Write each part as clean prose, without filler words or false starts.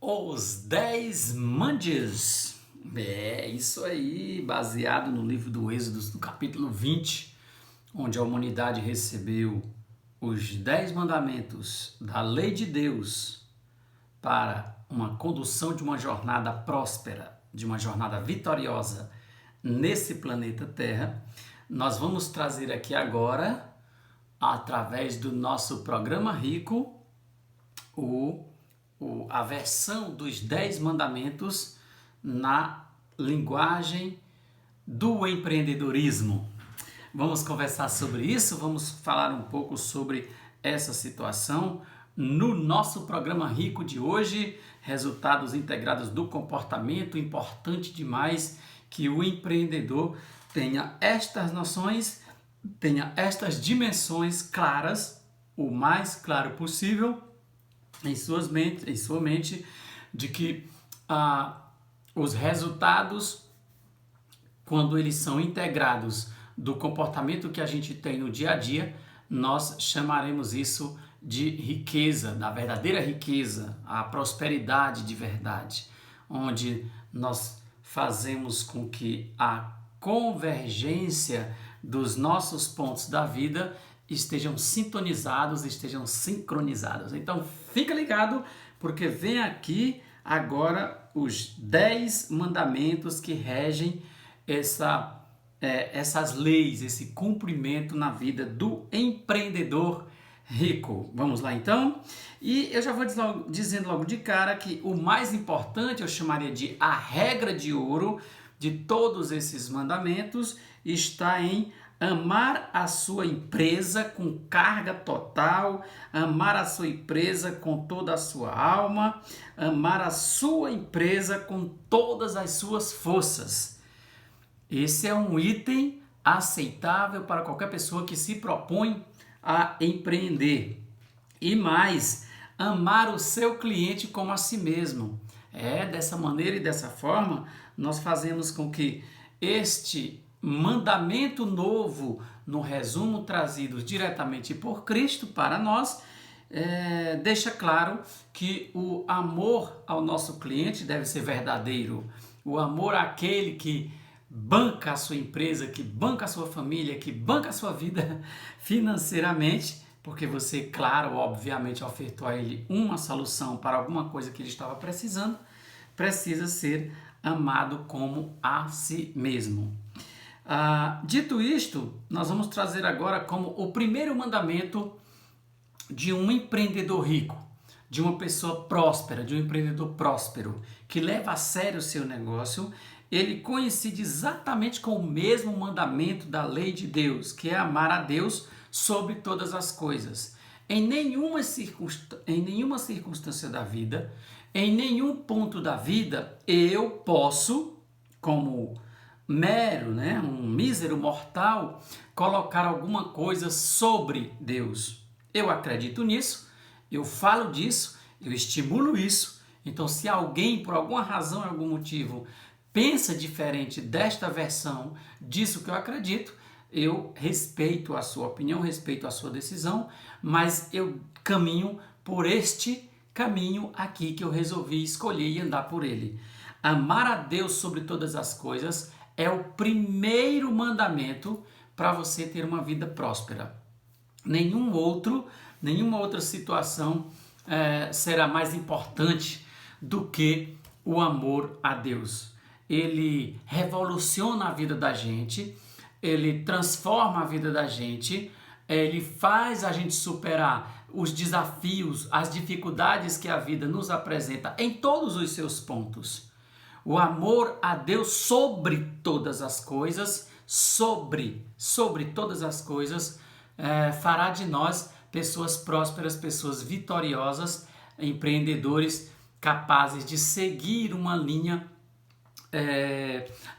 Os 10 mandias. É isso aí, baseado no livro do Êxodo, no capítulo 20, onde a humanidade recebeu os 10 mandamentos da lei de Deus para uma condução de uma jornada próspera, de uma jornada vitoriosa nesse planeta Terra. Nós vamos trazer aqui agora, através do nosso programa Rico, a versão dos 10 mandamentos na linguagem do empreendedorismo. Vamos conversar sobre isso, vamos falar um pouco sobre essa situação no nosso programa Rico de hoje, resultados integrados do comportamento. Importante demais que o empreendedor tenha estas noções, tenha estas dimensões claras, o mais claro possível, em sua mente, de que os resultados, quando eles são integrados do comportamento que a gente tem no dia a dia, nós chamaremos isso de riqueza, da verdadeira riqueza, a prosperidade de verdade, onde nós fazemos com que a convergência dos nossos pontos da vida estejam sintonizados, estejam sincronizados. Então fica ligado, porque vem aqui agora os 10 mandamentos que regem essas leis, esse cumprimento na vida do empreendedor rico. Vamos lá então? E eu já vou dizendo logo de cara que o mais importante, eu chamaria de a regra de ouro de todos esses mandamentos, está em amar a sua empresa com carga total, amar a sua empresa com toda a sua alma, amar a sua empresa com todas as suas forças. Esse é um item aceitável para qualquer pessoa que se propõe a empreender. E mais, amar o seu cliente como a si mesmo. Dessa maneira e dessa forma, nós fazemos com que este mandamento novo, no resumo trazido diretamente por Cristo para nós, deixa claro que o amor ao nosso cliente deve ser verdadeiro. O amor àquele que banca a sua empresa, que banca a sua família, que banca a sua vida financeiramente, porque você, claro, obviamente ofertou a ele uma solução para alguma coisa que ele estava precisando, precisa ser amado como a si mesmo. Dito isto, nós vamos trazer agora como o primeiro mandamento de um empreendedor rico, de uma pessoa próspera, de um empreendedor próspero, que leva a sério o seu negócio. Ele coincide exatamente com o mesmo mandamento da lei de Deus, que é amar a Deus sobre todas as coisas. Em nenhuma circunstância da vida, em nenhum ponto da vida, eu posso, como um mísero mortal, colocar alguma coisa sobre Deus. Eu acredito nisso, eu falo disso, eu estimulo isso. Então, se alguém, por alguma razão, algum motivo, pensa diferente desta versão disso que eu acredito, eu respeito a sua opinião, respeito a sua decisão, mas eu caminho por este caminho aqui que eu resolvi escolher e andar por ele. Amar a Deus sobre todas as coisas é o primeiro mandamento para você ter uma vida próspera. Nenhuma outra situação será mais importante do que o amor a Deus. Ele revoluciona a vida da gente, ele transforma a vida da gente, ele faz a gente superar os desafios, as dificuldades que a vida nos apresenta em todos os seus pontos. O amor a Deus sobre todas as coisas, sobre todas as coisas, fará de nós pessoas prósperas, pessoas vitoriosas, empreendedores capazes de seguir uma linha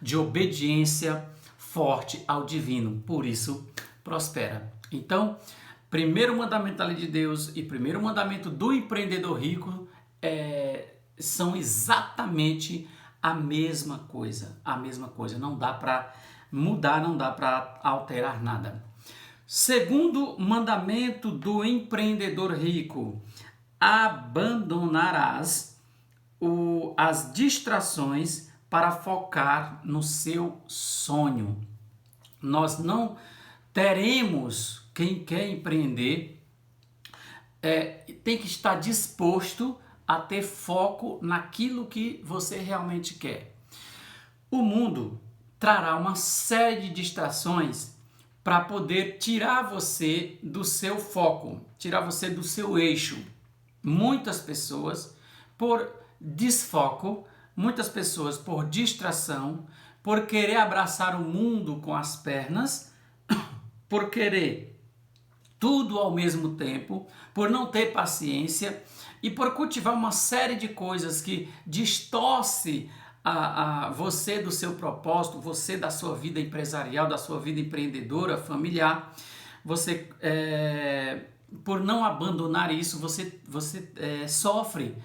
de obediência forte ao divino, por isso prospera. Então, primeiro mandamento da lei de Deus e primeiro mandamento do empreendedor rico são exatamente a mesma coisa, não dá para mudar, não dá para alterar nada. Segundo mandamento do empreendedor rico: abandonarás as distrações para focar no seu sonho. Nós não teremos, quem quer empreender, tem que estar disposto a ter foco naquilo que você realmente quer. O mundo trará uma série de distrações para poder tirar você do seu foco, tirar você do seu eixo. Muitas pessoas, por desfoco, muitas pessoas por distração, por querer abraçar o mundo com as pernas, por querer tudo ao mesmo tempo, por não ter paciência e por cultivar uma série de coisas que distorce a você do seu propósito, você da sua vida empresarial, da sua vida empreendedora, familiar. Você, por não abandonar isso, você sofre.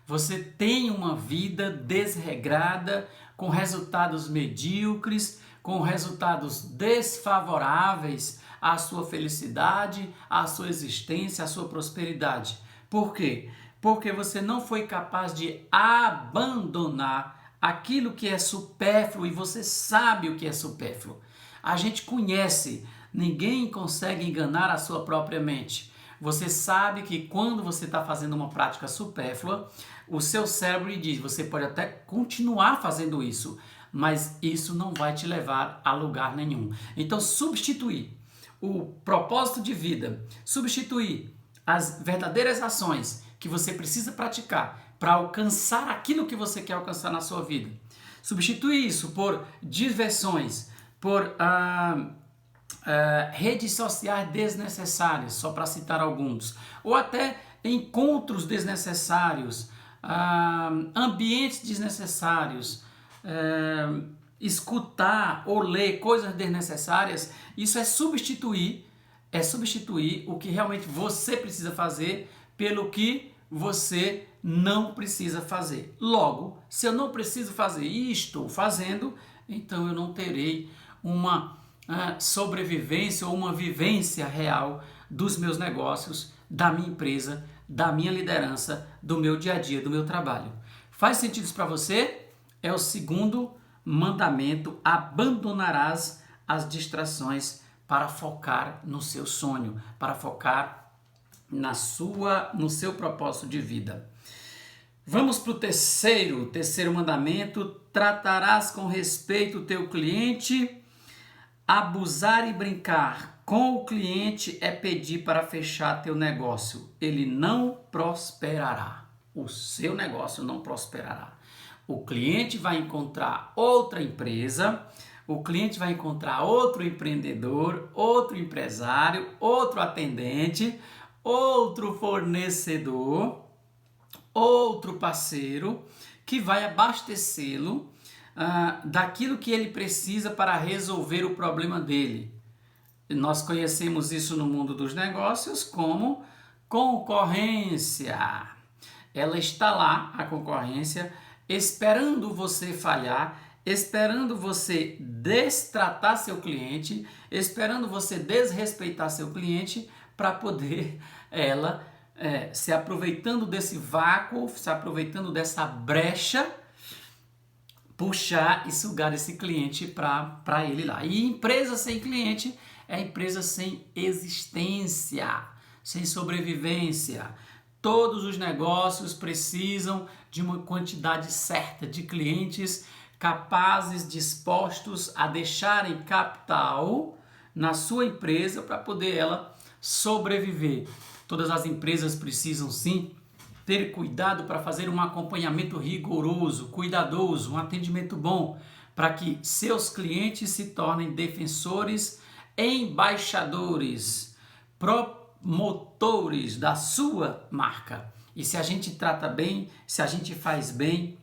Você tem uma vida desregrada, com resultados medíocres, com resultados desfavoráveis à sua felicidade, à sua existência, à sua prosperidade. Por quê? Porque você não foi capaz de abandonar aquilo que é supérfluo, e você sabe o que é supérfluo. A gente conhece, ninguém consegue enganar a sua própria mente. Você sabe que quando você está fazendo uma prática supérflua, o seu cérebro lhe diz, você pode até continuar fazendo isso, mas isso não vai te levar a lugar nenhum. Então, substituir o propósito de vida, substituir as verdadeiras ações que você precisa praticar para alcançar aquilo que você quer alcançar na sua vida. Substituir isso por diversões, por redes sociais desnecessárias, só para citar alguns, ou até encontros desnecessários, ambientes desnecessários, escutar ou ler coisas desnecessárias. Isso é substituir o que realmente você precisa fazer pelo que você não precisa fazer. Logo, se eu não preciso fazer e estou fazendo, então eu não terei uma sobrevivência ou uma vivência real dos meus negócios, da minha empresa, da minha liderança, do meu dia a dia, do meu trabalho. Faz sentido isso para você? É o segundo mandamento: abandonarás as distrações para focar no seu sonho, para focar no seu propósito de vida. Vamos para o terceiro mandamento: tratarás com respeito o teu cliente. Abusar e brincar com o cliente é pedir para fechar teu negócio. Ele não prosperará. O seu negócio não prosperará. O cliente vai encontrar outra empresa, o cliente vai encontrar outro empreendedor, outro empresário, outro atendente, outro fornecedor, outro parceiro que vai abastecê-lo daquilo que ele precisa para resolver o problema dele. Nós conhecemos isso no mundo dos negócios como concorrência. Ela está lá, a concorrência, esperando você falhar, esperando você destratar seu cliente, esperando você desrespeitar seu cliente, para poder ela se aproveitando desse vácuo, se aproveitando dessa brecha, puxar e sugar esse cliente para ele lá. E empresa sem cliente é empresa sem existência, sem sobrevivência. Todos os negócios precisam de uma quantidade certa de clientes capazes, dispostos a deixarem capital na sua empresa para poder ela sobreviver. Todas as empresas precisam sim ter cuidado para fazer um acompanhamento rigoroso, cuidadoso, um atendimento bom, para que seus clientes se tornem defensores, embaixadores, promotores da sua marca. E se a gente trata bem, se a gente faz bem,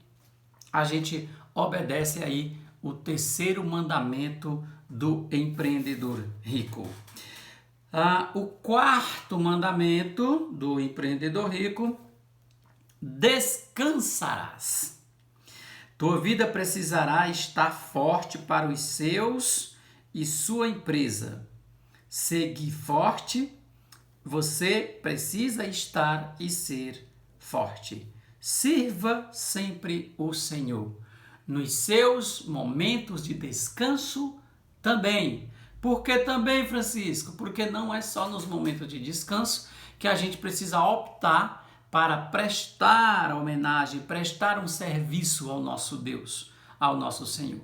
a gente obedece aí o terceiro mandamento do empreendedor rico. O quarto mandamento do empreendedor rico: descansarás. Tua vida precisará estar forte para os seus e sua empresa. Seguir forte, você precisa estar e ser forte. Sirva sempre o Senhor. Nos seus momentos de descanso também. Por que também, Francisco? Porque não é só nos momentos de descanso que a gente precisa optar para prestar homenagem, prestar um serviço ao nosso Deus, ao nosso Senhor.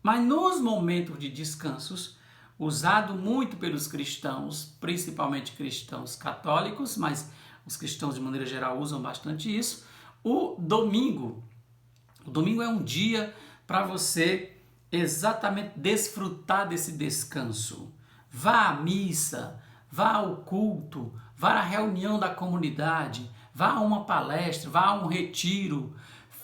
Mas nos momentos de descansos, usado muito pelos cristãos, principalmente cristãos católicos, mas os cristãos de maneira geral usam bastante isso, o domingo. O domingo é um dia para você exatamente desfrutar desse descanso. Vá à missa, vá ao culto, vá à reunião da comunidade, vá a uma palestra, vá a um retiro.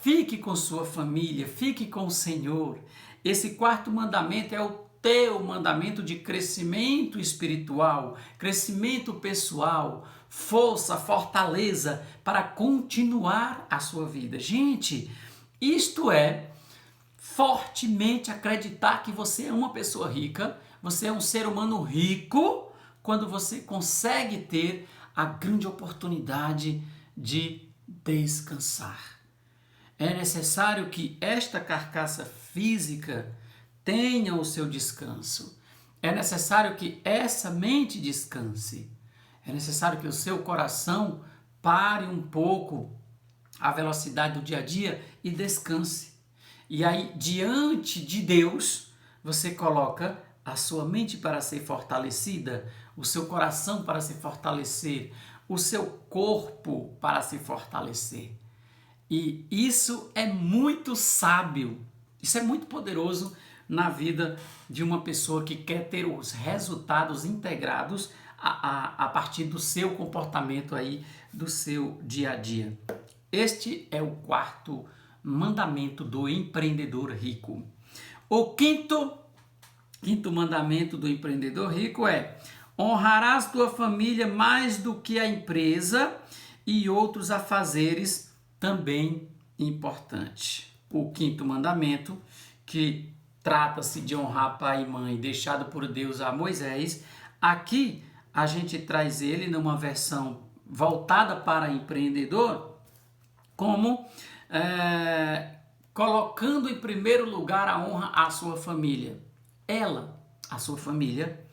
Fique com sua família, fique com o Senhor. Esse quarto mandamento é o teu mandamento de crescimento espiritual, crescimento pessoal, força, fortaleza para continuar a sua vida. Gente, isto é fortemente acreditar que você é uma pessoa rica, você é um ser humano rico, quando você consegue ter a grande oportunidade de descansar. É necessário que esta carcaça física tenha o seu descanso. É necessário que essa mente descanse. É necessário que o seu coração pare um pouco a velocidade do dia a dia e descanse. E aí, diante de Deus, você coloca a sua mente para ser fortalecida, o seu coração para se fortalecer, o seu corpo para se fortalecer. E isso é muito sábio, isso é muito poderoso na vida de uma pessoa que quer ter os resultados integrados a partir do seu comportamento aí, do seu dia a dia. Este é o quarto mandamento do empreendedor rico. O quinto mandamento do empreendedor rico é: honrarás tua família mais do que a empresa e outros afazeres também importante. O quinto mandamento, que trata-se de honrar pai e mãe, deixado por Deus a Moisés, aqui a gente traz ele numa versão voltada para empreendedor, como colocando em primeiro lugar a honra à sua família. Ela, a sua família,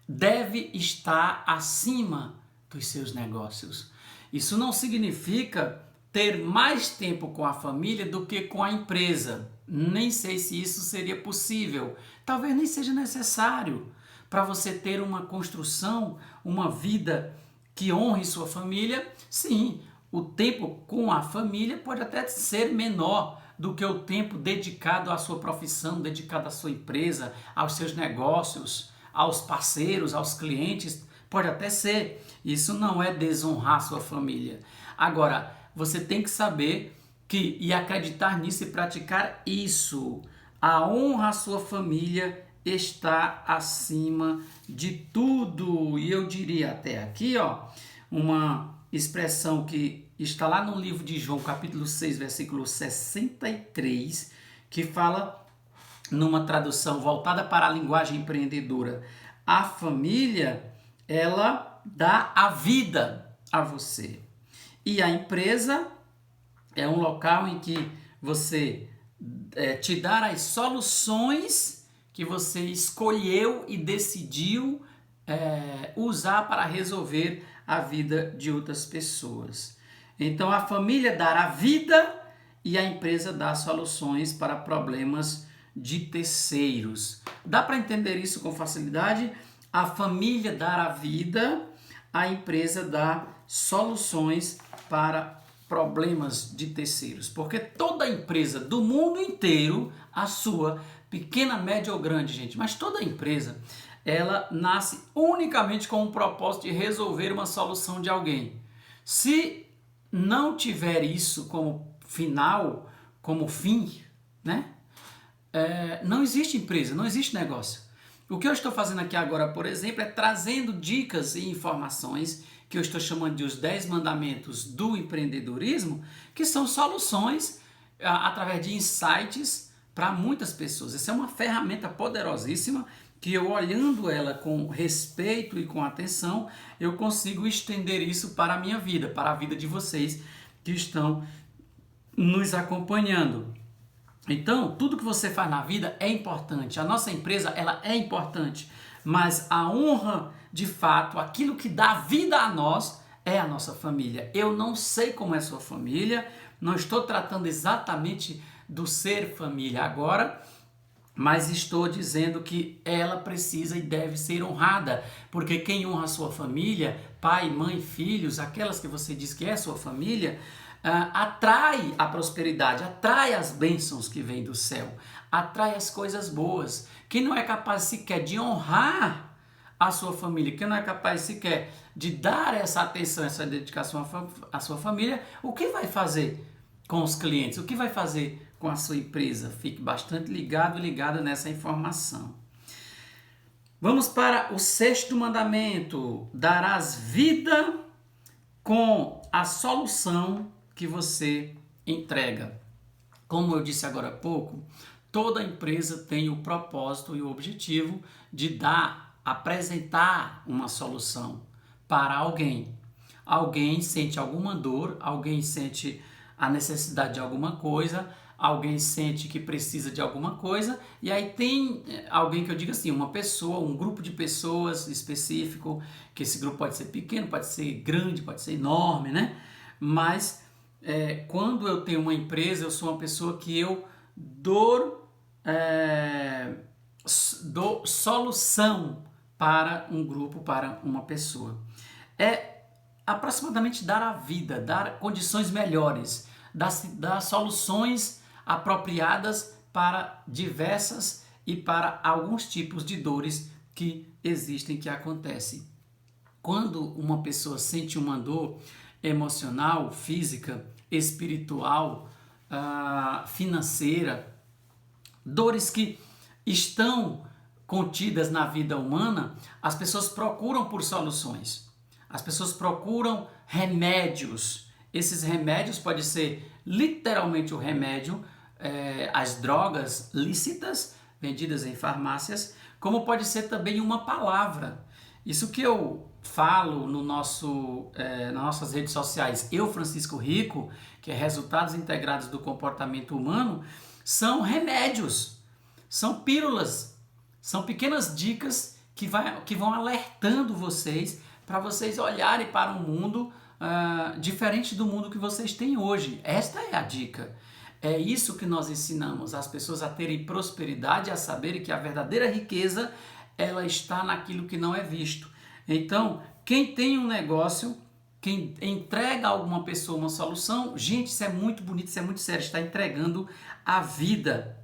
deve estar acima dos seus negócios. Isso não significa ter mais tempo com a família do que com a empresa. Nem sei se isso seria possível. Talvez nem seja necessário para você ter uma construção, uma vida que honre sua família. Sim, o tempo com a família pode até ser menor do que o tempo dedicado à sua profissão, dedicado à sua empresa, aos seus negócios, aos parceiros, aos clientes. Pode até ser. Isso não é desonrar sua família. Agora, você tem que saber e acreditar nisso e praticar isso. A honra à sua família está acima de tudo. E eu diria até aqui, uma expressão que está lá no livro de João, capítulo 6, versículo 63, que fala, numa tradução voltada para a linguagem empreendedora: a família, ela dá a vida a você. E a empresa é um local em que você te dá as soluções que você escolheu e decidiu usar para resolver a vida de outras pessoas. Então a família dá a vida e a empresa dá soluções para problemas de terceiros. Dá para entender isso com facilidade? A família dá a vida, a empresa dá soluções para problemas de terceiros. Porque toda empresa do mundo inteiro, a sua, pequena, média ou grande, gente, mas toda empresa, ela nasce unicamente com o propósito de resolver uma solução de alguém. Se não tiver isso como final, como fim, né? Não existe empresa, não existe negócio. O que eu estou fazendo aqui agora, por exemplo, é trazendo dicas e informações que eu estou chamando de os 10 mandamentos do empreendedorismo, que são soluções através de insights para muitas pessoas. Essa é uma ferramenta poderosíssima que eu, olhando ela com respeito e com atenção, eu consigo estender isso para a minha vida, para a vida de vocês que estão nos acompanhando. Então, tudo que você faz na vida é importante. A nossa empresa, ela é importante, mas a honra, de fato, aquilo que dá vida a nós é a nossa família. Eu não sei como é sua família, não estou tratando exatamente do ser família agora, mas estou dizendo que ela precisa e deve ser honrada, porque quem honra a sua família, pai, mãe, filhos, aquelas que você diz que é sua família, atrai a prosperidade, atrai as bênçãos que vêm do céu, atrai as coisas boas. Quem não é capaz sequer de honrar a sua família, quem não é capaz sequer de dar essa atenção, essa dedicação à sua família, o que vai fazer com os clientes? O que vai fazer com a sua empresa? Fique bastante ligado nessa informação. Vamos para o 6º mandamento: darás vida com a solução que você entrega. Como eu disse agora há pouco, toda empresa tem o propósito e o objetivo de apresentar uma solução para alguém. Alguém sente alguma dor, alguém sente a necessidade de alguma coisa, alguém sente que precisa de alguma coisa, e aí tem alguém que eu digo assim, uma pessoa, um grupo de pessoas específico, que esse grupo pode ser pequeno, pode ser grande, pode ser enorme, né? Mas quando eu tenho uma empresa, eu sou uma pessoa que eu dou solução para um grupo, para uma pessoa. É aproximadamente dar a vida, dar condições melhores, dar soluções apropriadas para diversas e para alguns tipos de dores que existem, que acontecem. Quando uma pessoa sente uma dor emocional, física, espiritual, financeira, dores que estão contidas na vida humana, as pessoas procuram por soluções. As pessoas procuram remédios. Esses remédios podem ser literalmente o remédio, as drogas lícitas vendidas em farmácias, como pode ser também uma palavra. Isso que eu falo nas nossas redes sociais, Eu Francisco Rico, que é Resultados Integrados do Comportamento Humano, são remédios, são pílulas, são pequenas dicas que vão alertando vocês para vocês olharem para um mundo diferente do mundo que vocês têm hoje. Esta é a dica. É isso que nós ensinamos as pessoas a terem prosperidade, a saberem que a verdadeira riqueza ela está naquilo que não é visto. Então, quem tem um negócio, quem entrega a alguma pessoa uma solução, gente, isso é muito bonito, isso é muito sério, está entregando a vida.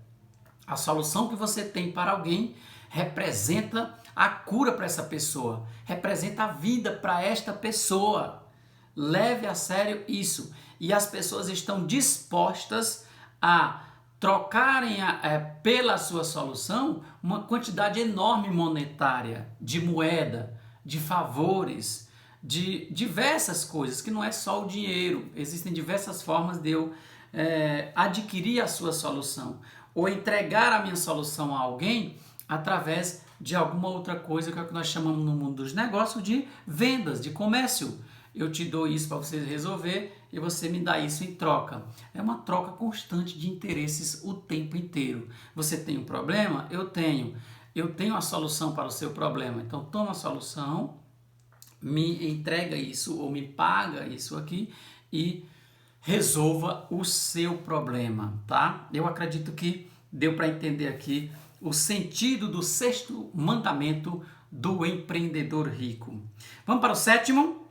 A solução que você tem para alguém representa a cura para essa pessoa, representa a vida para esta pessoa. Leve a sério isso. E as pessoas estão dispostas a trocarem pela sua solução uma quantidade enorme monetária, de moeda, de favores, de diversas coisas, que não é só o dinheiro. Existem diversas formas de eu adquirir a sua solução ou entregar a minha solução a alguém através de alguma outra coisa, que é o que nós chamamos no mundo dos negócios de vendas, de comércio. Eu te dou isso para você resolver e você me dá isso em troca. É uma troca constante de interesses o tempo inteiro. Você tem um problema? Eu tenho. Eu tenho a solução para o seu problema. Então toma a solução, me entrega isso ou me paga isso aqui e resolva o seu problema, tá? Eu acredito que deu para entender aqui o sentido do 6º mandamento do empreendedor rico. Vamos para o 7º?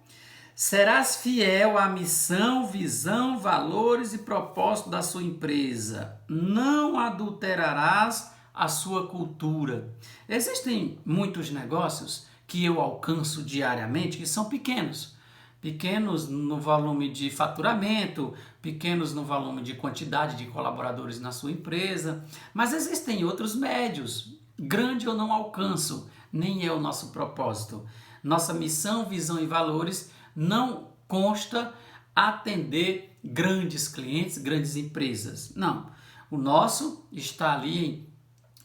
Serás fiel à missão, visão, valores e propósito da sua empresa. Não adulterarás a sua cultura. Existem muitos negócios que eu alcanço diariamente que são pequenos. Pequenos no volume de faturamento, pequenos no volume de quantidade de colaboradores na sua empresa. Mas existem outros médios. Grande eu não alcanço, nem é o nosso propósito. Nossa missão, visão e valores não consta atender grandes clientes, grandes empresas. Não. O nosso está ali em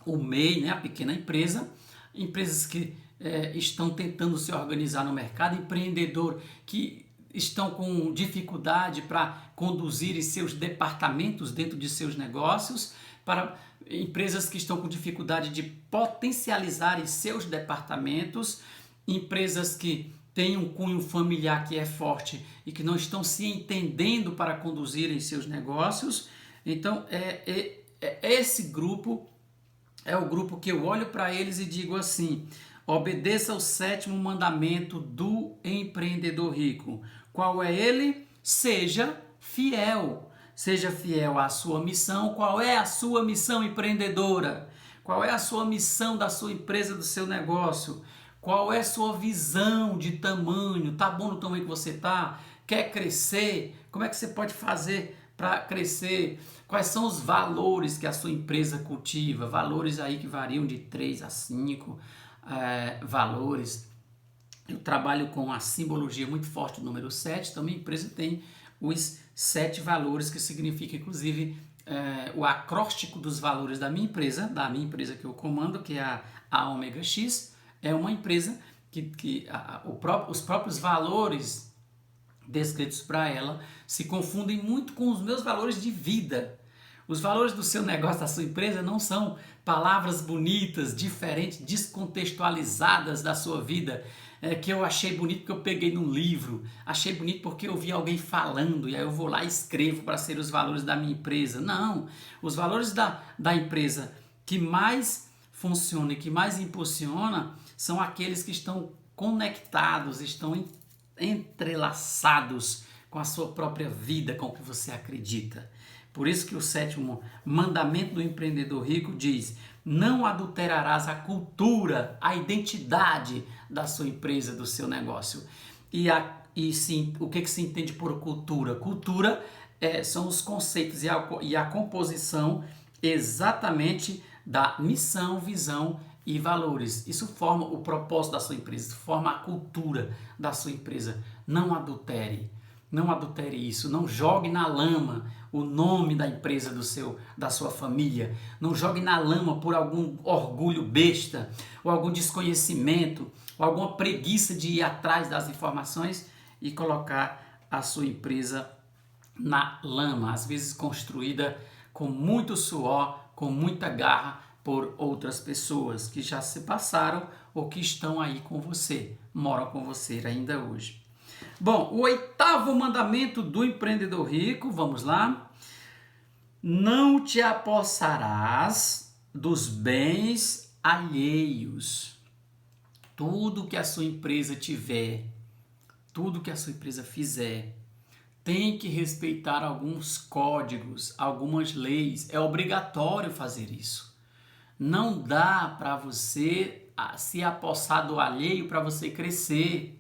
o MEI, né, a pequena empresa, empresas que estão tentando se organizar no mercado, empreendedor que estão com dificuldade para conduzir seus departamentos dentro de seus negócios, para empresas que estão com dificuldade de potencializar seus departamentos, empresas que têm um cunho familiar que é forte e que não estão se entendendo para conduzirem seus negócios. Então, esse grupo é o grupo que eu olho para eles e digo assim: obedeça ao 7º mandamento do empreendedor rico. Qual é ele? Seja fiel. Seja fiel à sua missão. Qual é a sua missão empreendedora? Qual é a sua missão da sua empresa, do seu negócio? Qual é a sua visão de tamanho? Tá bom no tamanho que você tá? Quer crescer? Como é que você pode fazer para crescer? Quais são os valores que a sua empresa cultiva? Valores aí que variam de 3 a 5 valores. Eu trabalho com a simbologia muito forte do número 7, então minha empresa tem os 7 valores, que significa inclusive o acróstico dos valores da minha empresa que eu comando, que é a Omega X. É uma empresa que os próprios valores descritos para ela se confundem muito com os meus valores de vida. Os valores do seu negócio, da sua empresa, não são palavras bonitas, diferentes, descontextualizadas da sua vida, que eu achei bonito porque eu peguei num livro, achei bonito porque eu vi alguém falando e aí eu vou lá e escrevo para ser os valores da minha empresa. Não, os valores da empresa que mais funciona e que mais impulsiona são aqueles que estão conectados, estão entrelaçados com a sua própria vida, com o que você acredita. Por isso que o 7º mandamento do empreendedor rico diz: não adulterarás a cultura, a identidade da sua empresa, do seu negócio. E sim, o que se entende por cultura? Cultura são os conceitos e a composição exatamente da missão, visão e valores. Isso forma o propósito da sua empresa, isso forma a cultura da sua empresa. Não adultere. Não adultere isso, não jogue na lama o nome da empresa da sua família, não jogue na lama por algum orgulho besta, ou algum desconhecimento, ou alguma preguiça de ir atrás das informações e colocar a sua empresa na lama, às vezes construída com muito suor, com muita garra por outras pessoas que já se passaram ou que estão aí com você, moram com você ainda hoje. Bom, o 8º mandamento do empreendedor rico, vamos lá. Não te apossarás dos bens alheios. Tudo que a sua empresa tiver, tudo que a sua empresa fizer, tem que respeitar alguns códigos, algumas leis. É obrigatório fazer isso. Não dá para você se apossar do alheio para você crescer.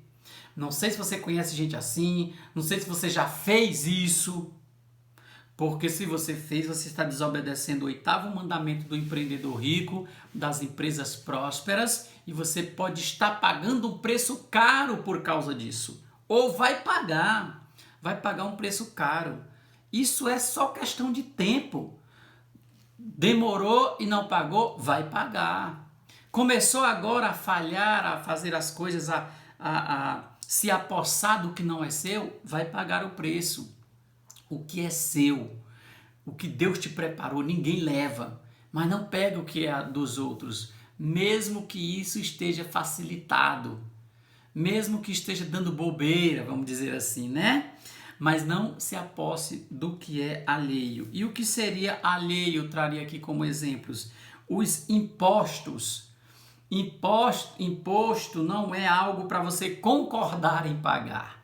Não sei se você conhece gente assim, não sei se você já fez isso, porque se você fez, você está desobedecendo o 8º mandamento do empreendedor rico, das empresas prósperas, e você pode estar pagando um preço caro por causa disso. Ou vai pagar um preço caro. Isso é só questão de tempo. Demorou e não pagou, vai pagar. Começou agora a falhar, a fazer as coisas, se apossar do que não é seu, vai pagar o preço. O que é seu, o que Deus te preparou, ninguém leva, mas não pega o que é dos outros, mesmo que isso esteja facilitado, mesmo que esteja dando bobeira, vamos dizer assim, né? Mas não se aposse do que é alheio. E o que seria alheio, eu traria aqui como exemplos: os impostos. Imposto não é algo para você concordar em pagar.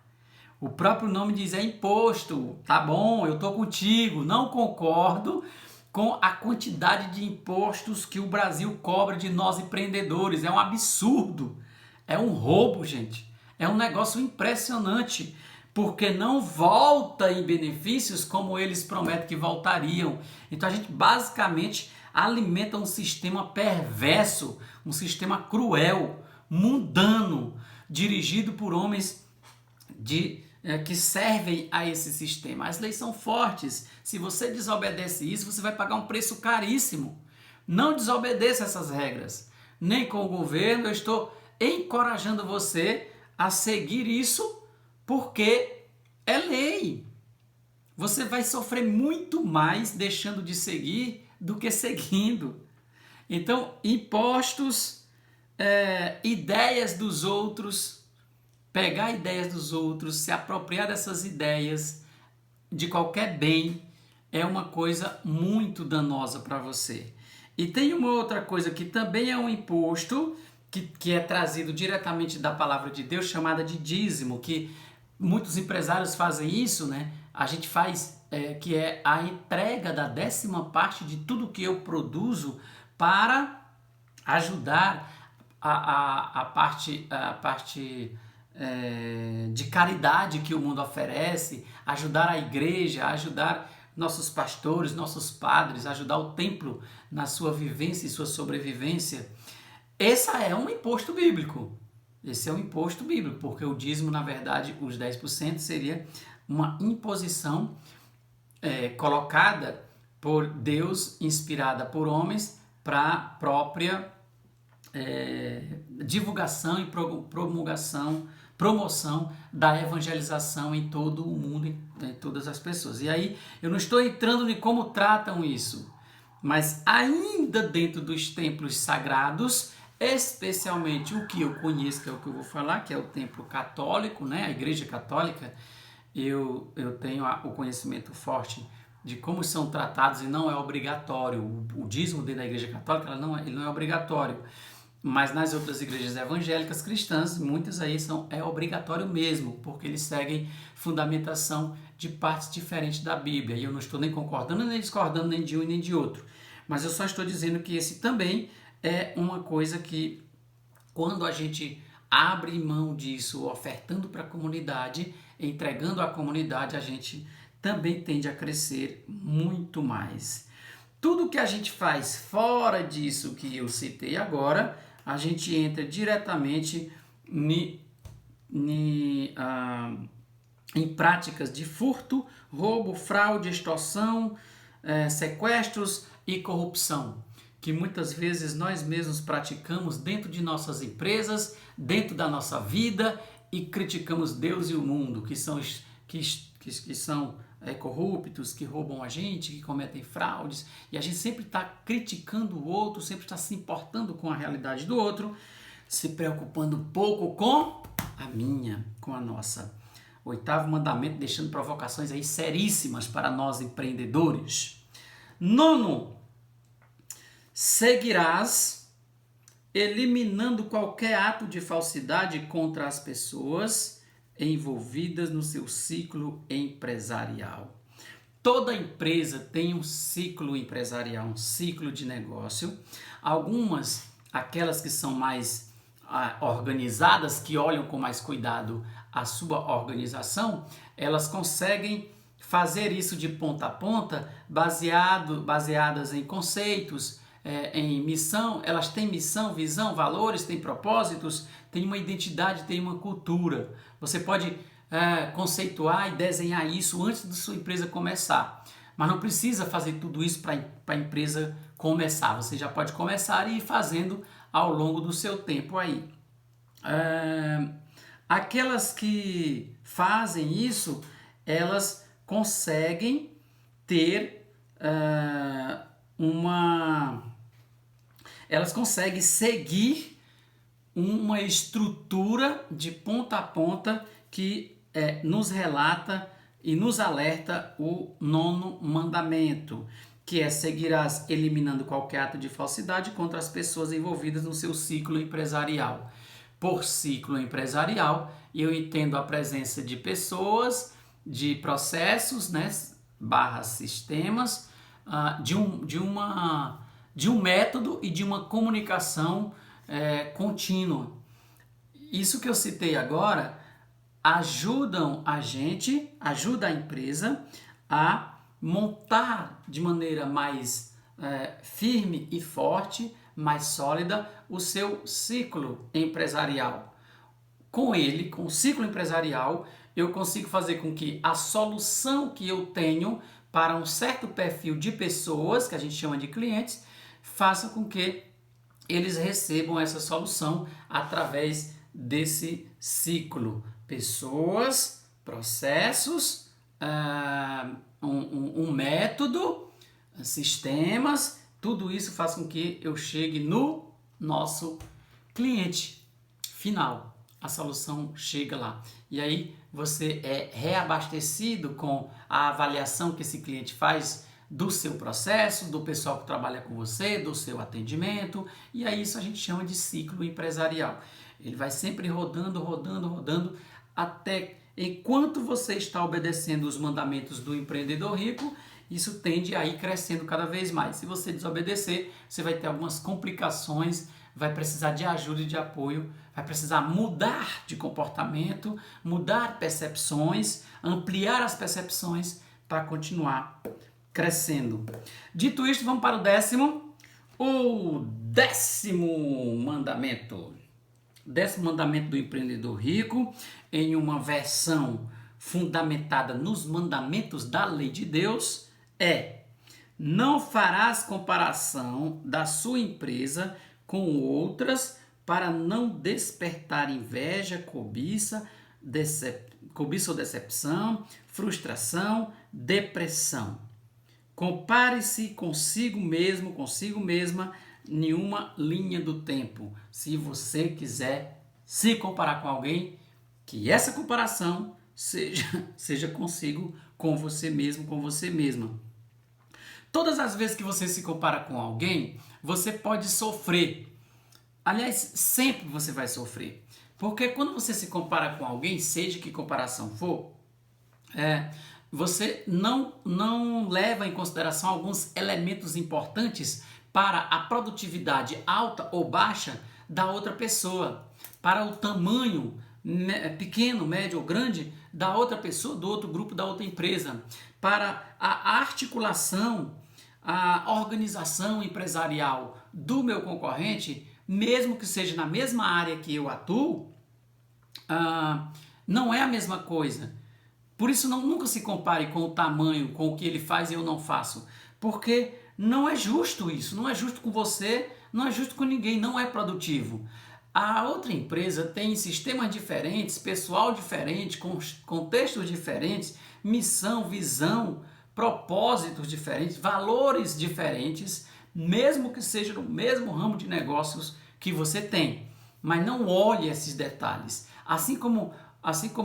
O próprio nome diz imposto. Tá bom, eu estou contigo. Não concordo com a quantidade de impostos que o Brasil cobra de nós empreendedores. É um absurdo. É um roubo, gente. É um negócio impressionante. Porque não volta em benefícios como eles prometem que voltariam. Então a gente basicamente alimenta um sistema perverso, um sistema cruel, mundano, dirigido por homens que servem a esse sistema. As leis são fortes. Se você desobedece isso, você vai pagar um preço caríssimo. Não desobedeça essas regras. Nem com o governo. Eu estou encorajando você a seguir isso, porque É lei. Você vai sofrer muito mais deixando de seguir do que seguindo. Então, impostos, ideias dos outros, pegar ideias dos outros, se apropriar dessas ideias de qualquer bem, é uma coisa muito danosa para você. E tem uma outra coisa que também é um imposto, que é trazido diretamente da palavra de Deus, chamada de dízimo, que muitos empresários fazem isso, né? A gente faz, que é a entrega da 10ª parte de tudo que eu produzo para ajudar a parte de caridade que o mundo oferece, ajudar a igreja, ajudar nossos pastores, nossos padres, ajudar o templo na sua vivência e sua sobrevivência. Esse é um imposto bíblico. Esse é um imposto bíblico, porque o dízimo, na verdade, os 10% seria uma imposição colocada por Deus, inspirada por homens, para a própria divulgação e promoção da evangelização em todo o mundo, em todas as pessoas. E aí, eu não estou entrando em como tratam isso, mas ainda dentro dos templos sagrados, especialmente o que eu conheço, que é o que eu vou falar, que é o templo católico, né? A igreja católica, eu tenho o conhecimento forte de como são tratados e não é obrigatório. O dízimo dentro da igreja católica ele não é obrigatório. Mas nas outras igrejas evangélicas cristãs, muitas aí é obrigatório mesmo, porque eles seguem fundamentação de partes diferentes da Bíblia. E eu não estou nem concordando, nem discordando, nem de um e nem de outro. Mas eu só estou dizendo que esse também é uma coisa que, quando a gente abre mão disso, ofertando para a comunidade, entregando à comunidade, a gente também tende a crescer muito mais. Tudo que a gente faz fora disso que eu citei agora, a gente entra diretamente em práticas de furto, roubo, fraude, extorsão, sequestros e corrupção, que muitas vezes nós mesmos praticamos dentro de nossas empresas, dentro da nossa vida, e criticamos Deus e o mundo, que são corruptos, que roubam a gente, que cometem fraudes, e a gente sempre está criticando o outro, sempre está se importando com a realidade do outro, se preocupando pouco com a nossa. 8º mandamento, deixando provocações aí seríssimas para nós empreendedores. 9, seguirás eliminando qualquer ato de falsidade contra as pessoas envolvidas no seu ciclo empresarial. Toda empresa tem um ciclo empresarial, um ciclo de negócio. Algumas, aquelas que são mais organizadas, que olham com mais cuidado a sua organização, elas conseguem fazer isso de ponta a ponta, baseadas em conceitos, em missão. Elas têm missão, visão, valores, têm propósitos, têm uma identidade, têm uma cultura. Você pode conceituar e desenhar isso antes da sua empresa começar, mas não precisa fazer tudo isso para a empresa começar. Você já pode começar e ir fazendo ao longo do seu tempo aí. Aquelas que fazem isso, elas conseguem ter elas conseguem seguir uma estrutura de ponta a ponta que nos relata e nos alerta o 9º mandamento, que é: seguirás eliminando qualquer ato de falsidade contra as pessoas envolvidas no seu ciclo empresarial. Por ciclo empresarial, eu entendo a presença de pessoas, de processos, né, sistemas, de um método e de uma comunicação contínua. Isso que eu citei agora ajuda a empresa a montar de maneira mais firme e forte, mais sólida, o seu ciclo empresarial. Com o ciclo empresarial, eu consigo fazer com que a solução que eu tenho para um certo perfil de pessoas, que a gente chama de clientes, faça com que eles recebam essa solução através desse ciclo. Pessoas processos, um método, sistemas, tudo isso faz com que eu chegue no nosso cliente final. A solução chega lá. E aí você é reabastecido com a avaliação que esse cliente faz do seu processo, do pessoal que trabalha com você, do seu atendimento, e aí isso a gente chama de ciclo empresarial. Ele vai sempre rodando, rodando, rodando, até enquanto você está obedecendo os mandamentos do empreendedor rico, isso tende a ir crescendo cada vez mais. Se você desobedecer, você vai ter algumas complicações, vai precisar de ajuda e de apoio, vai precisar mudar de comportamento, mudar percepções, ampliar as percepções para continuar crescendo. Dito isto, vamos para o décimo mandamento. O 10º mandamento do empreendedor rico, em uma versão fundamentada nos mandamentos da lei de Deus, é: não farás comparação da sua empresa com outras para não despertar inveja, cobiça ou decepção, frustração, depressão. Compare-se consigo mesmo, consigo mesma, em uma linha do tempo. Se você quiser se comparar com alguém, que essa comparação seja consigo, com você mesmo, com você mesma. Todas as vezes que você se compara com alguém, você pode sofrer. Aliás, sempre você vai sofrer. Porque quando você se compara com alguém, seja que comparação for, você não leva em consideração alguns elementos importantes para a produtividade alta ou baixa da outra pessoa, para o tamanho pequeno, médio ou grande da outra pessoa, do outro grupo, da outra empresa, para a articulação, a organização empresarial do meu concorrente, mesmo que seja na mesma área que eu atuo, não é a mesma coisa. Por isso, nunca se compare com o tamanho, com o que ele faz e eu não faço. Porque não é justo isso, não é justo com você, não é justo com ninguém, não é produtivo. A outra empresa tem sistemas diferentes, pessoal diferente, contextos diferentes, missão, visão, propósitos diferentes, valores diferentes, mesmo que seja no mesmo ramo de negócios que você tem. Mas não olhe esses detalhes. Assim como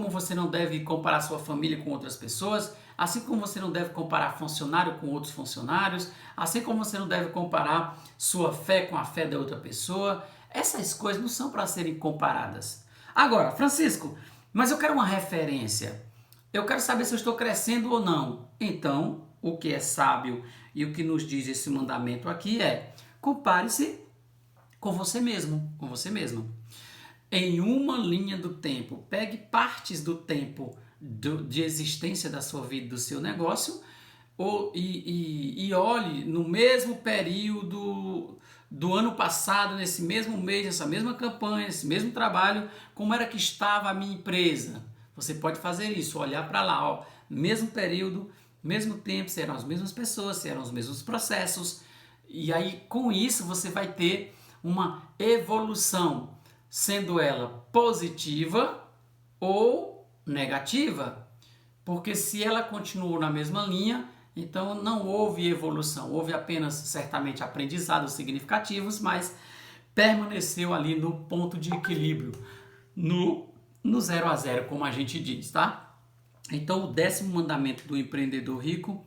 você não deve comparar sua família com outras pessoas, assim como você não deve comparar funcionário com outros funcionários, assim como você não deve comparar sua fé com a fé da outra pessoa, essas coisas não são para serem comparadas. Agora, Francisco, mas eu quero uma referência. Eu quero saber se eu estou crescendo ou não. Então, o que é sábio e o que nos diz esse mandamento aqui é: compare-se com você mesmo, com você mesmo. Em uma linha do tempo, pegue partes do tempo de existência da sua vida, do seu negócio, e olhe no mesmo período do ano passado, nesse mesmo mês, nessa mesma campanha, nesse mesmo trabalho, como era que estava a minha empresa. Você pode fazer isso, olhar para lá, mesmo período, mesmo tempo, se eram as mesmas pessoas, se eram os mesmos processos, e aí com isso você vai ter uma evolução, sendo ela positiva ou negativa, porque se ela continuou na mesma linha, então não houve evolução, houve apenas certamente aprendizados significativos, mas permaneceu ali no ponto de equilíbrio, no 0 a 0, como a gente diz, tá? Então o 10º mandamento do empreendedor rico,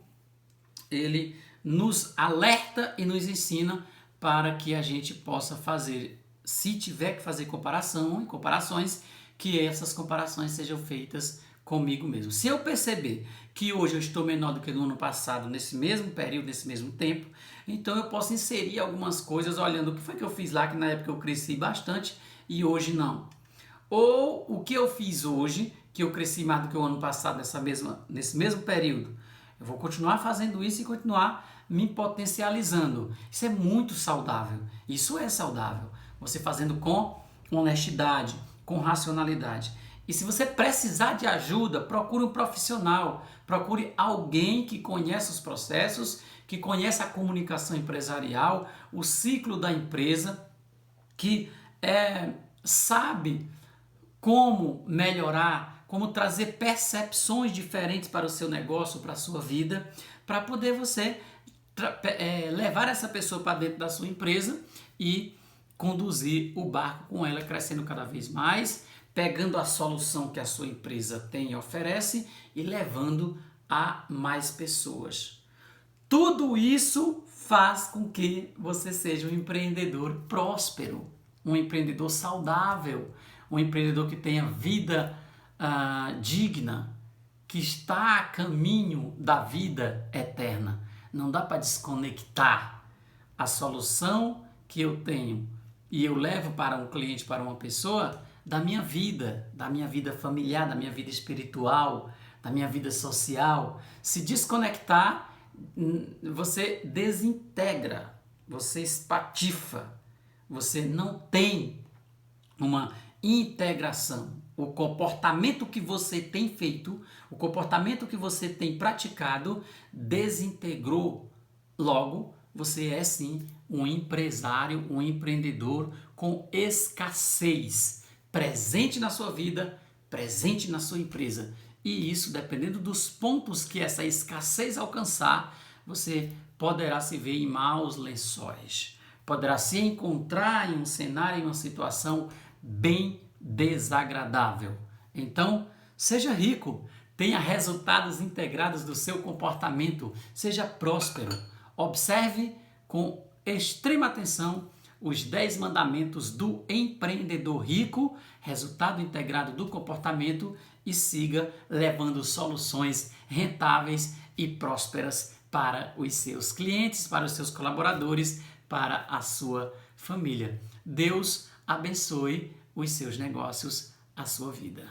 ele nos alerta e nos ensina para que a gente possa fazer, se tiver que fazer comparações, que essas comparações sejam feitas comigo mesmo. Se eu perceber que hoje eu estou menor do que no ano passado, nesse mesmo período, nesse mesmo tempo, então eu posso inserir algumas coisas olhando o que foi que eu fiz lá, que na época eu cresci bastante e hoje não. Ou o que eu fiz hoje, que eu cresci mais do que o ano passado nesse mesmo período. Eu vou continuar fazendo isso e continuar me potencializando. Isso é muito saudável. Isso é saudável. Você fazendo com honestidade, com racionalidade. E se você precisar de ajuda, procure um profissional, procure alguém que conhece os processos, que conhece a comunicação empresarial, o ciclo da empresa, que sabe como melhorar como trazer percepções diferentes para o seu negócio, para a sua vida, para poder você levar essa pessoa para dentro da sua empresa e conduzir o barco com ela, crescendo cada vez mais, pegando a solução que a sua empresa tem e oferece e levando a mais pessoas. Tudo isso faz com que você seja um empreendedor próspero, um empreendedor saudável, um empreendedor que tenha vida digna, que está a caminho da vida eterna. Não dá para desconectar a solução que eu tenho e eu levo para um cliente, para uma pessoa, da minha vida familiar, da minha vida espiritual, da minha vida social. Se desconectar, você desintegra, você espatifa, você não tem uma integração. O comportamento que você tem feito, o comportamento que você tem praticado, desintegrou. Logo, você é sim um empresário, um empreendedor com escassez presente na sua vida, presente na sua empresa. E isso, dependendo dos pontos que essa escassez alcançar, você poderá se ver em maus lençóis. Poderá se encontrar em um cenário, em uma situação bem desagradável. Então, seja rico, tenha resultados integrados do seu comportamento, seja próspero. Observe com extrema atenção os 10 mandamentos do empreendedor rico, resultado integrado do comportamento, e siga levando soluções rentáveis e prósperas para os seus clientes, para os seus colaboradores, para a sua família. Deus abençoe os seus negócios, a sua vida.